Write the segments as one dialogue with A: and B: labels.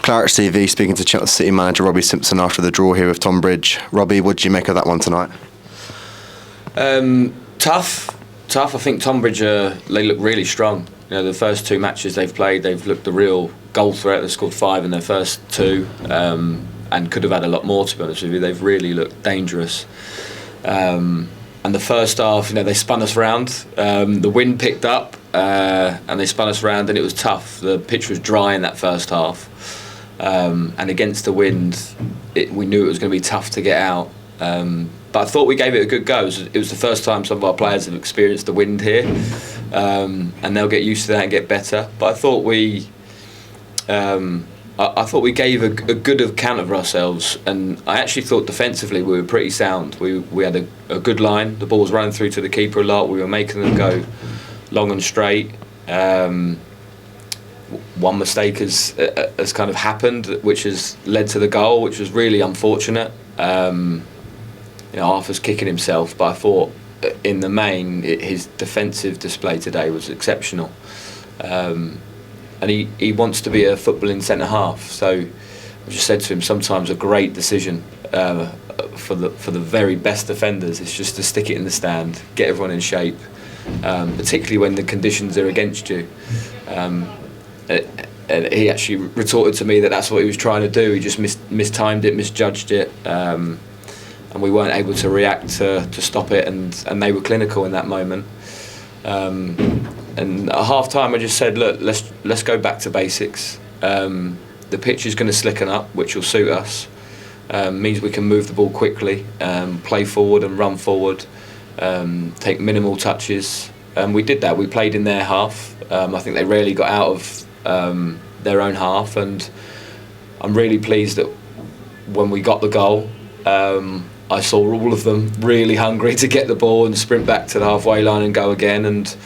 A: ClaretsTV speaking to Chelsea City manager Robbie Simpson after the draw here with Tonbridge. Robbie, what did you make of that one tonight?
B: Tough. I think Tonbridge, they look really strong. You know, the first two matches they've played, they've looked the real goal threat. They scored 5 in their first 2, and could have had a lot more, to be honest with you. They've really looked dangerous. And the first half, you know, they spun us round. The wind picked up, and they spun us round, and it was tough. The pitch was dry in that first half, and against the wind, we knew it was going to be tough to get out. But I thought we gave it a good go. It was the first time some of our players have experienced the wind here, and they'll get used to that and get better. But I thought we gave a good account of ourselves, and I actually thought defensively we were pretty sound. We had a good line. The ball was running through to the keeper a lot. We were making them go long and straight. One mistake has kind of happened, which has led to the goal, which was really unfortunate. You know, Arthur's kicking himself, but I thought in the main his defensive display today was exceptional. And he wants to be a footballing centre half, so I just said to him, sometimes a great decision for the very best defenders is just to stick it in the stand, get everyone in shape, particularly when the conditions are against you. And he actually retorted to me that that's what he was trying to do. He just mistimed it, misjudged it, and we weren't able to react to stop it, and they were clinical in that moment. And at half time I just said, look, let's go back to basics. The pitch is going to slicken up, which will suit us. Means we can move the ball quickly, play forward and run forward, take minimal touches. We did that. We played in their half. I think they rarely got out of their own half, and I'm really pleased that when we got the goal, I saw all of them really hungry to get the ball and sprint back to the halfway line and go again. And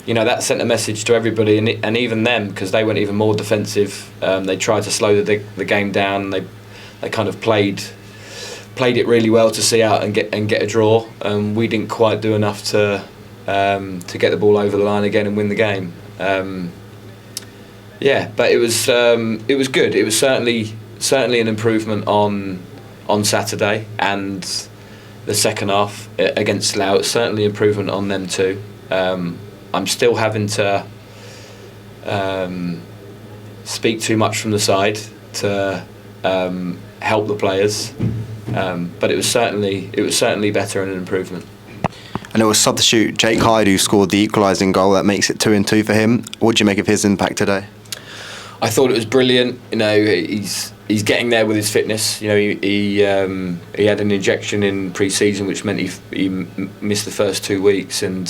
B: you know, that sent a message to everybody, and even them, because they went even more defensive. They tried to slow the game down. They kind of played it really well to see out and get a draw. We didn't quite do enough to get the ball over the line again and win the game. Yeah, but it was good. It was certainly an improvement on Saturday, and the second half against Lowe, it's certainly an improvement on them too. I'm still having to speak too much from the side to help the players, but it was certainly better and an improvement.
A: And it was substitute Jake Hyde who scored the equalising goal that makes it 2-2 for him. What do you make of his impact today?
B: I thought it was brilliant. You know, he's getting there with his fitness. You know, he had an injection in pre-season, which meant he missed the first 2 weeks, and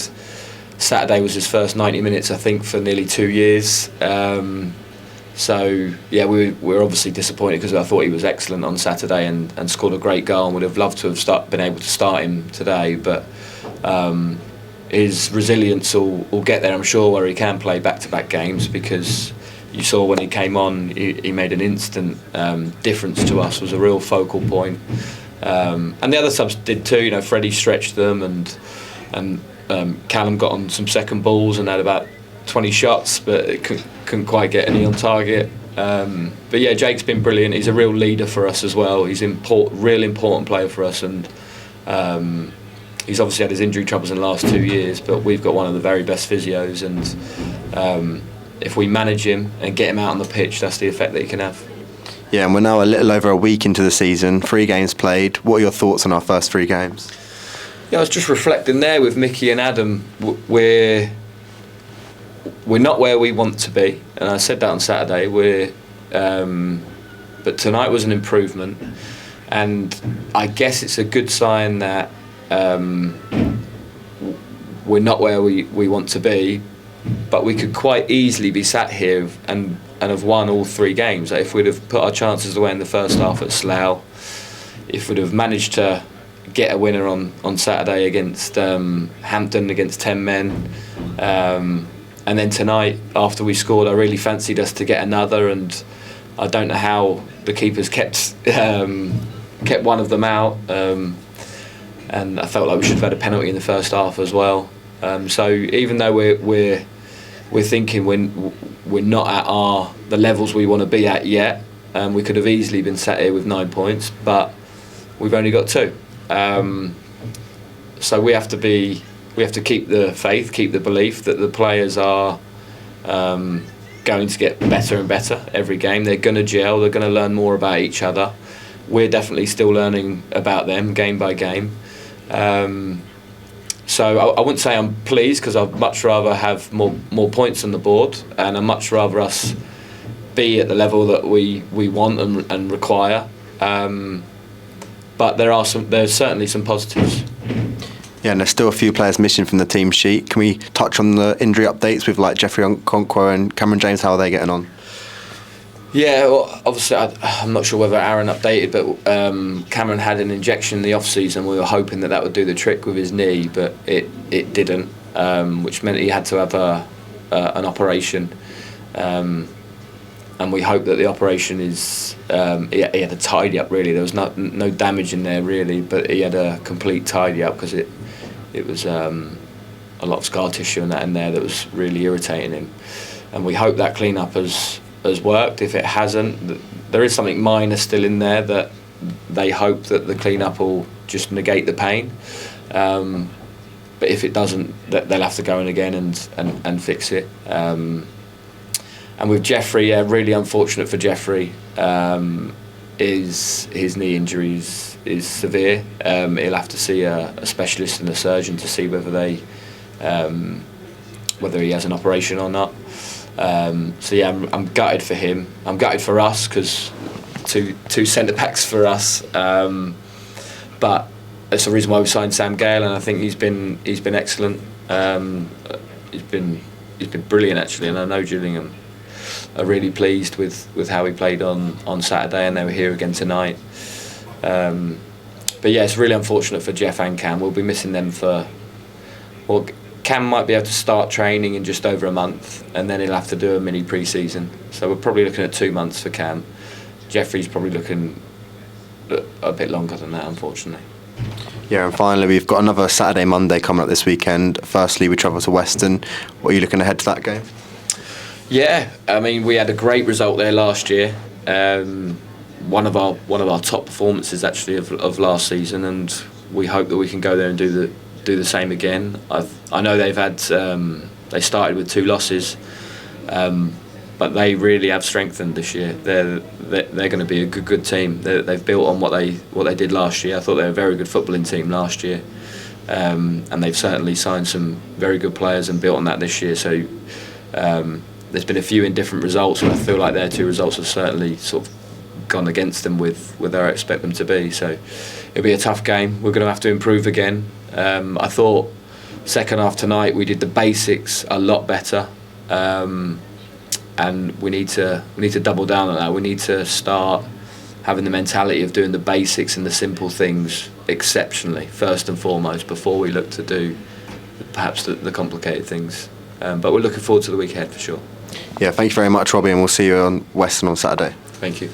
B: Saturday was his first 90 minutes, I think, for nearly 2 years. So yeah, we're obviously disappointed because I thought he was excellent on Saturday and scored a great goal, and would have loved to have been able to start him today. But his resilience will get there, I'm sure, where he can play back-to-back games, because you saw when he came on, he made an instant difference to us, was a real focal point. And the other subs did too. You know, Freddie stretched them, and Callum got on some second balls and had about 20 shots, but it couldn't quite get any on target. But yeah, Jake's been brilliant. He's a real leader for us as well. He's real important player for us, and he's obviously had his injury troubles in the last 2 years, but we've got one of the very best physios, and if we manage him and get him out on the pitch, that's the effect that he can have.
A: Yeah, and we're now a little over a week into the season, 3 games played. What are your thoughts on our first 3 games?
B: Yeah, I was just reflecting there with Mickey and Adam. We're not where we want to be, and I said that on Saturday. But tonight was an improvement, and I guess it's a good sign that we're not where we want to be. But we could quite easily be sat here and have won all 3 games. If we'd have put our chances away in the first half at Slough, if we'd have managed to get a winner on Saturday against Hampton, against 10 men, and then tonight after we scored, I really fancied us to get another, and I don't know how the keepers kept one of them out, and I felt like we should have had a penalty in the first half as well. So even though we're we're thinking we're not at the levels we want to be at yet. We could have easily been sat here with 9 points, but we've only got 2. So we have to keep the faith, keep the belief that the players are going to get better and better every game. They're going to gel. They're going to learn more about each other. We're definitely still learning about them game by game. So I wouldn't say I'm pleased, because I'd much rather have more points on the board, and I'd much rather us be at the level that we want and require. But there's certainly some positives.
A: Yeah, and there's still a few players missing from the team sheet. Can we touch on the injury updates with like Jeffrey Okonkwo and Cameron James? How are they getting on?
B: Yeah, well, obviously I'm not sure whether Aaron updated, but Cameron had an injection in the off-season. We were hoping that would do the trick with his knee, but it didn't, which meant he had to have an operation. And we hope that the operation is... he had a tidy up, really. There was no damage in there, really, but he had a complete tidy up, because it was a lot of scar tissue and that in there that was really irritating him. And we hope that clean-up has worked. If it hasn't, there is something minor still in there that they hope that the clean-up will just negate the pain. But if it doesn't, they'll have to go in again and fix it. And with Jeffrey, really unfortunate for Jeffrey, his knee injury is severe. He'll have to see a specialist and a surgeon to see whether he has an operation or not. So yeah, I'm gutted for him. I'm gutted for us, because two centre backs for us. But that's the reason why we signed Sam Gale, and I think he's been excellent. He's been brilliant, actually, and I know Gillingham are really pleased with how he played on Saturday, and they were here again tonight. But yeah, it's really unfortunate for Jeff and Cam. We'll be missing them Cam might be able to start training in just over a month, and then he'll have to do a mini pre-season. So we're probably looking at 2 months for Cam. Jeffrey's probably looking a bit longer than that, unfortunately.
A: Yeah, and finally, we've got another Saturday, Monday coming up this weekend. Firstly, we travel to Weston. What are you looking ahead to that game?
B: Yeah, I mean, we had a great result there last year. One of our top performances, actually, of last season, and we hope that we can go there and do the same again. I know they've had they started with 2 losses, but they really have strengthened this year. They're going to be a good team. They've built on what they did last year. I thought they were a very good footballing team last year, and they've certainly signed some very good players and built on that this year. So there's been a few indifferent results, and I feel like their 2 results have certainly sort of gone against them with where I expect them to be. So it'll be a tough game. We're going to have to improve again. I thought second half tonight we did the basics a lot better, and we need to double down on that. We need to start having the mentality of doing the basics and the simple things exceptionally first and foremost, before we look to do perhaps the complicated things. But we're looking forward to the week ahead for sure.
A: Yeah, thank you very much, Robbie, and we'll see you on Western on Saturday.
B: Thank you.